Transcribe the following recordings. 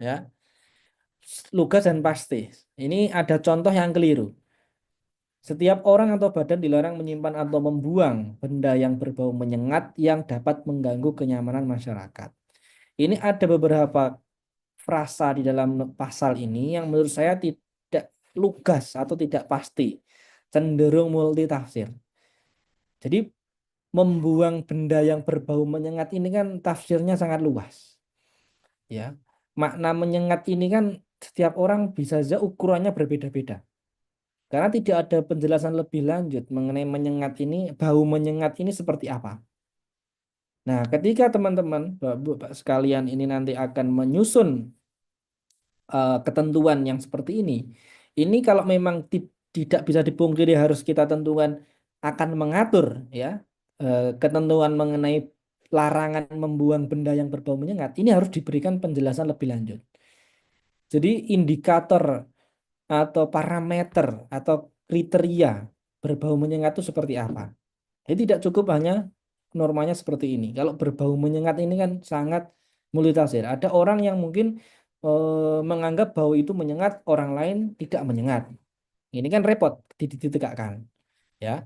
ya. Lugas dan pasti. Ini ada contoh yang keliru. Setiap orang atau badan dilarang menyimpan atau membuang benda yang berbau menyengat yang dapat mengganggu kenyamanan masyarakat. Ini ada beberapa frasa di dalam pasal ini yang menurut saya tidak lugas atau tidak pasti, cenderung multitafsir. Jadi membuang benda yang berbau menyengat ini kan tafsirnya sangat luas, ya. Makna menyengat ini kan setiap orang bisa saja ukurannya berbeda-beda. Karena tidak ada penjelasan lebih lanjut mengenai menyengat ini, bau menyengat ini seperti apa. Nah, ketika teman-teman, Bapak sekalian ini nanti akan menyusun ketentuan yang seperti ini kalau memang tidak bisa dipungkiri harus kita tentukan akan mengatur ya ketentuan mengenai larangan membuang benda yang berbau menyengat, ini harus diberikan penjelasan lebih lanjut. Jadi indikator atau parameter atau kriteria berbau menyengat itu seperti apa. Jadi tidak cukup hanya normanya seperti ini. Kalau berbau menyengat ini kan sangat multitafsir. Ada orang yang mungkin menganggap bau itu menyengat, orang lain tidak menyengat. Ini kan repot ditegakkan, ya.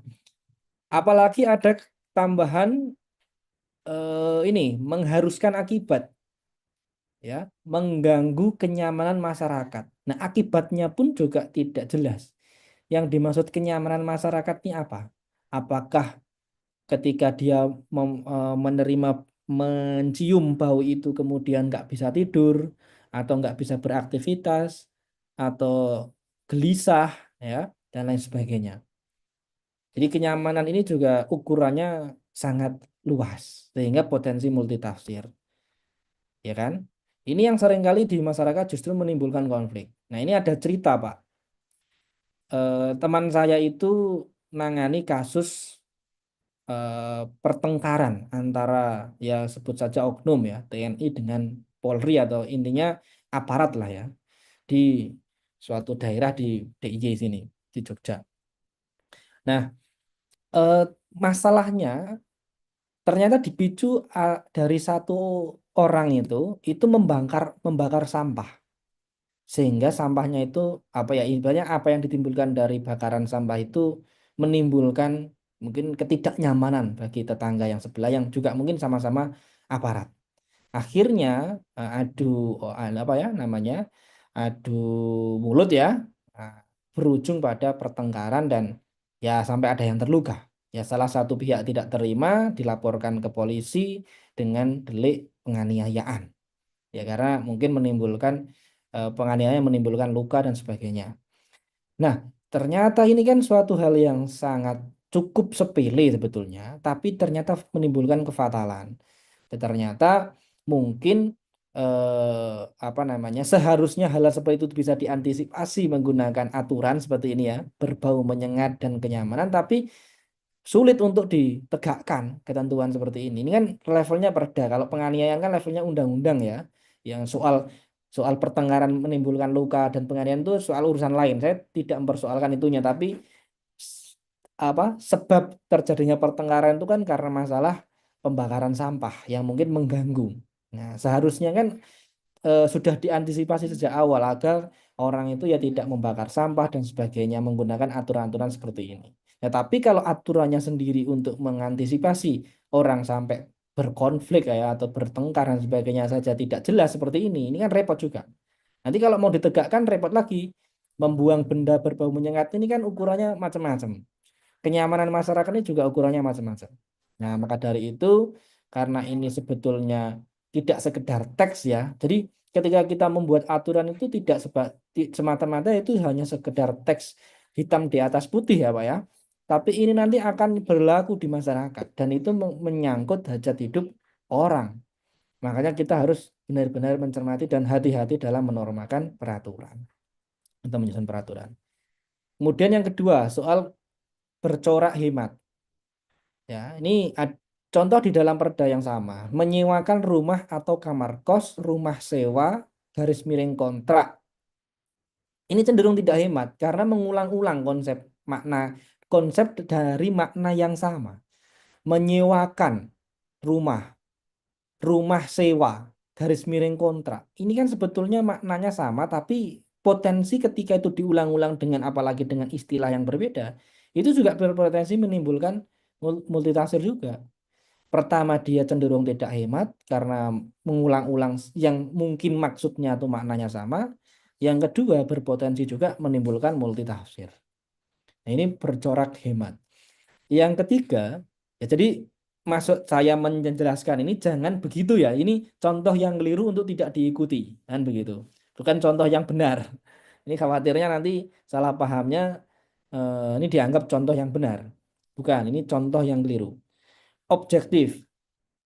Apalagi ada tambahan ini mengharuskan akibat, ya, mengganggu kenyamanan masyarakat. Nah, akibatnya pun juga tidak jelas. Yang dimaksud kenyamanan masyarakat ini apa? Apakah ketika dia menerima mencium bau itu kemudian nggak bisa tidur atau nggak bisa beraktivitas atau gelisah, ya, dan lain sebagainya. Jadi kenyamanan ini juga ukurannya sangat luas sehingga potensi multitafsir, ya kan? Ini yang seringkali di masyarakat justru menimbulkan konflik. Nah, ini ada cerita, Pak. Teman saya itu nangani kasus pertengkaran antara, ya, sebut saja oknum, ya, TNI dengan Polri atau intinya aparat lah, ya, di suatu daerah di DIY sini di Jogja. Nah, eh, masalahnya ternyata dipicu dari satu orang itu membakar sampah, sehingga sampahnya itu apa ya, ibaratnya apa yang ditimbulkan dari bakaran sampah itu menimbulkan mungkin ketidaknyamanan bagi tetangga yang sebelah yang juga mungkin sama-sama aparat. Akhirnya adu apa ya namanya, adu mulut, ya, nah, berujung pada pertengkaran dan ya sampai ada yang terluka. Ya, salah satu pihak tidak terima dilaporkan ke polisi dengan delik penganiayaan. Ya, karena mungkin menimbulkan penganiayaan menimbulkan luka dan sebagainya. Nah, ternyata ini kan suatu hal yang sangat cukup sepele sebetulnya, tapi ternyata menimbulkan kefatalan. Dan ternyata mungkin apa namanya, seharusnya hal seperti itu bisa diantisipasi menggunakan aturan seperti ini, ya, berbau menyengat dan kenyamanan, tapi sulit untuk ditegakkan ketentuan seperti ini. Ini kan levelnya perda. Kalau penganiayaan kan levelnya undang-undang, ya. Yang soal soal pertengkaran menimbulkan luka dan penganiayaan itu soal urusan lain. Saya tidak mempersoalkan itunya, tapi apa sebab terjadinya pertengkaran itu kan karena masalah pembakaran sampah yang mungkin mengganggu. Nah, seharusnya kan sudah diantisipasi sejak awal agar orang itu ya tidak membakar sampah dan sebagainya menggunakan aturan-aturan seperti ini. Nah, tapi kalau aturannya sendiri untuk mengantisipasi orang sampai berkonflik, ya, atau bertengkar dan sebagainya saja tidak jelas seperti ini kan repot juga. Nanti kalau mau ditegakkan repot lagi. Membuang benda berbau menyengat ini kan ukurannya macam-macam. Kenyamanan masyarakat ini juga ukurannya macam-macam. Nah, maka dari itu, karena ini sebetulnya tidak sekedar teks, ya. Jadi ketika kita membuat aturan itu tidak semata-mata itu hanya sekedar teks hitam di atas putih, ya, Pak, ya. Tapi ini nanti akan berlaku di masyarakat dan itu menyangkut hajat hidup orang. Makanya kita harus benar-benar mencermati dan hati-hati dalam menormakan peraturan atau menyusun peraturan. Kemudian yang kedua, soal bercorak hemat. Ya, ini contoh di dalam perda yang sama, menyewakan rumah atau kamar kos, rumah sewa, garis miring kontrak. Ini cenderung tidak hemat karena mengulang-ulang konsep dari makna yang sama. Menyewakan rumah, rumah sewa. garis miring kontrak. Ini kan sebetulnya maknanya sama, tapi potensi ketika itu diulang-ulang dengan apalagi dengan istilah yang berbeda, itu juga berpotensi menimbulkan multitafsir juga. Pertama, dia cenderung tidak hemat karena mengulang-ulang yang mungkin maksudnya atau maknanya sama. Yang kedua, berpotensi juga menimbulkan multitafsir. Nah, ini bercorak hemat. Yang ketiga, ya jadi maksud saya menjelaskan ini jangan begitu ya. Ini contoh yang keliru untuk tidak diikuti, kan begitu. Bukan contoh yang benar. Ini khawatirnya nanti salah pahamnya ini dianggap contoh yang benar. Bukan, ini contoh yang keliru. Objektif.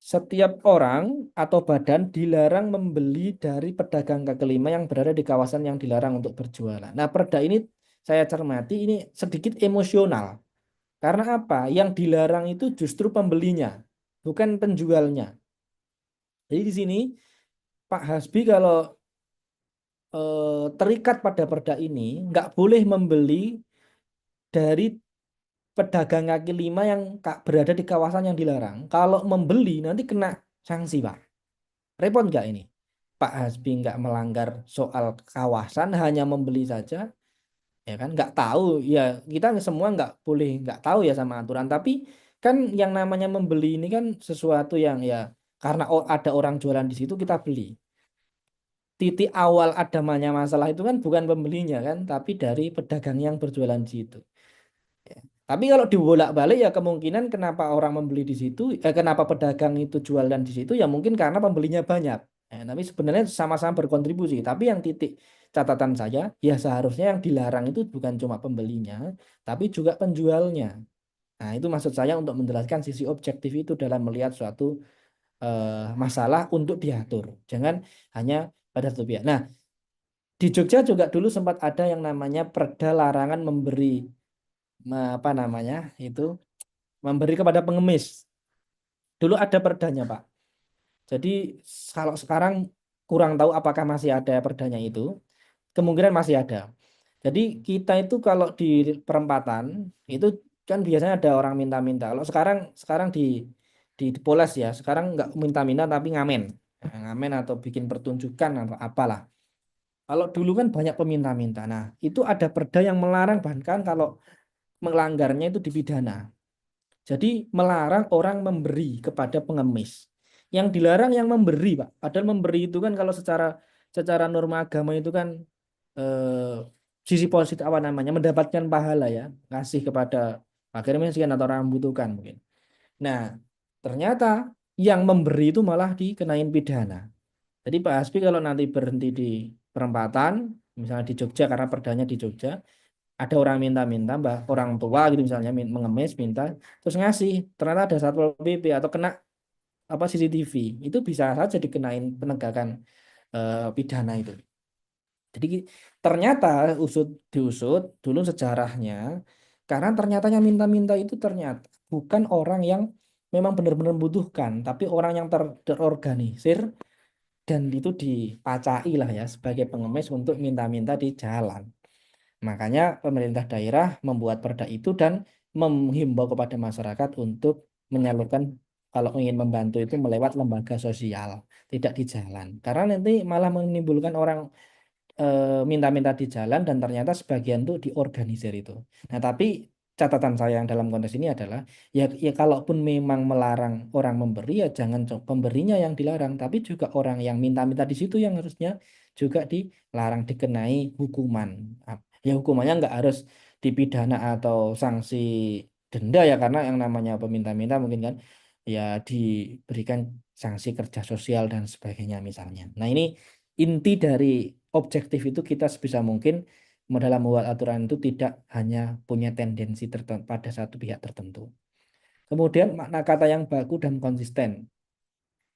Setiap orang atau badan dilarang membeli dari pedagang kaki lima yang berada di kawasan yang dilarang untuk berjualan. Nah, perda ini saya cermati ini sedikit emosional. Karena apa? Yang dilarang itu justru pembelinya, bukan penjualnya. Jadi di sini Pak Hasbi kalau terikat pada perda ini, nggak boleh membeli dari pedagang kaki lima yang berada di kawasan yang dilarang. Kalau membeli nanti kena sanksi, Pak. Repot nggak ini? Pak Hasbi nggak melanggar soal kawasan, hanya membeli saja, ya kan? Nggak tahu, ya kita semua nggak boleh nggak tahu ya sama aturan. Tapi kan yang namanya membeli ini kan sesuatu yang ya karena ada orang jualan di situ kita beli. Titik awal adanya masalah itu kan bukan pembelinya kan, tapi dari pedagang yang berjualan di situ. Ya. Tapi kalau dibolak-balik ya kemungkinan kenapa orang membeli di situ, kenapa pedagang itu jualan di situ ya mungkin karena pembelinya banyak. Tapi sebenarnya sama-sama berkontribusi. Tapi yang titik catatan saya ya seharusnya yang dilarang itu bukan cuma pembelinya, tapi juga penjualnya. Nah itu maksud saya untuk menjelaskan sisi objektif itu dalam melihat suatu masalah untuk diatur. Jangan hanya pada satu pihak. Nah di Jogja juga dulu sempat ada yang namanya perda larangan memberi apa namanya itu memberi kepada pengemis. Dulu ada perdanya, Pak. Jadi kalau sekarang kurang tahu apakah masih ada perdanya itu. Kemungkinan masih ada. Jadi kita itu kalau di perempatan itu kan biasanya ada orang minta-minta. Kalau sekarang sekarang di Poles ya, sekarang nggak minta-minta tapi ngamen. Nah, ngamen atau bikin pertunjukan atau apalah. Kalau dulu kan banyak peminta-minta. Nah, itu ada perda yang melarang bahkan kalau melanggarnya itu dipidana. Jadi melarang orang memberi kepada pengemis. Yang dilarang yang memberi, Pak. Padahal memberi itu kan kalau secara secara norma agama itu kan eh, sisi positif apa namanya mendapatkan pahala ya, ngasih kepada fakir miskin atau orang yang membutuhkan mungkin. Nah, ternyata yang memberi itu malah dikenain pidana. Jadi Pak Hasbi kalau nanti berhenti di perempatan, misalnya di Jogja karena perdanya di Jogja, ada orang minta-minta mbak orang tua gitu misalnya mengemis minta terus ngasih ternyata ada satpol PP atau kena apa CCTV itu bisa saja dikenain penegakan pidana itu. Jadi ternyata diusut dulu sejarahnya karena ternyata yang minta-minta itu ternyata bukan orang yang memang benar-benar membutuhkan tapi orang yang terorganisir dan itu dipacai lah ya sebagai pengemis untuk minta-minta di jalan. Makanya pemerintah daerah membuat perda itu dan menghimbau kepada masyarakat untuk menyalurkan kalau ingin membantu itu melewat lembaga sosial, tidak di jalan. Karena nanti malah menimbulkan orang minta-minta di jalan dan ternyata sebagian tuh diorganisir itu. Nah, tapi catatan saya yang dalam konteks ini adalah ya kalaupun memang melarang orang memberi ya jangan pemberinya yang dilarang, tapi juga orang yang minta-minta di situ yang harusnya juga dilarang dikenai hukuman. Ya hukumannya nggak harus dipidana atau sanksi denda ya karena yang namanya peminta-minta mungkin kan ya diberikan sanksi kerja sosial dan sebagainya misalnya. Nah, ini inti dari objektif itu kita sebisa mungkin dalam membuat aturan itu tidak hanya punya tendensi tertentu pada satu pihak tertentu. Kemudian makna kata yang baku dan konsisten.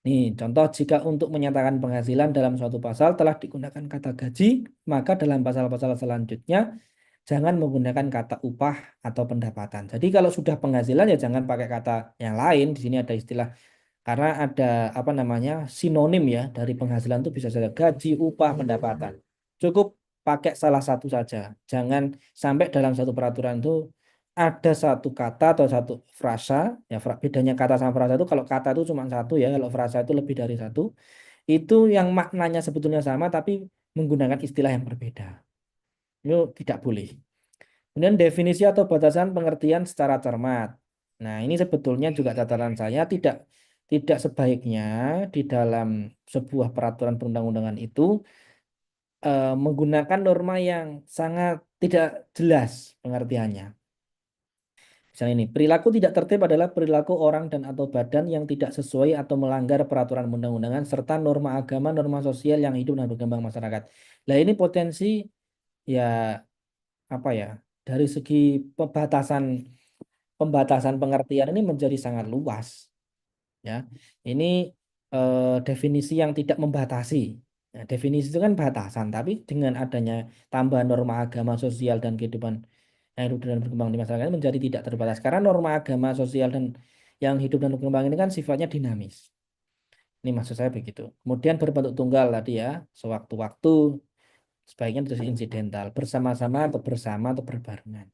Nih, contoh jika untuk menyatakan penghasilan dalam suatu pasal telah digunakan kata gaji, maka dalam pasal-pasal selanjutnya jangan menggunakan kata upah atau pendapatan. Jadi kalau sudah penghasilan ya jangan pakai kata yang lain. Di sini ada istilah karena ada apa namanya sinonim ya dari penghasilan itu bisa saja gaji, upah, pendapatan. Cukup pakai salah satu saja. Jangan sampai dalam satu peraturan itu ada satu kata atau satu frasa. Ya bedanya kata sama frasa itu kalau kata itu cuma satu ya, kalau frasa itu lebih dari satu. itu yang maknanya sebetulnya sama tapi menggunakan istilah yang berbeda. Itu tidak boleh. Kemudian definisi atau batasan pengertian secara cermat. Nah, ini sebetulnya juga catatan saya tidak sebaiknya di dalam sebuah peraturan perundang-undangan itu menggunakan norma yang sangat tidak jelas pengertiannya. Misalnya ini, perilaku tidak tertib adalah perilaku orang dan atau badan yang tidak sesuai atau melanggar peraturan undang-undangan serta norma agama, norma sosial yang hidup dan berkembang masyarakat. Nah, ini potensi ya apa ya? Dari segi pembatasan pembatasan pengertian ini menjadi sangat luas, ya. Ini definisi yang tidak membatasi. Nah, definisi itu kan batasan, tapi dengan adanya tambahan norma agama, sosial dan kehidupan yang hidup dan berkembang di masyarakat ini menjadi tidak terbatas. Karena norma agama, sosial dan yang hidup dan berkembang ini kan sifatnya dinamis. Ini maksud saya begitu. Kemudian berbentuk tunggal tadi ya, sewaktu-waktu sebaiknya terjadi insidental, bersama-sama atau bersama atau berbarengan.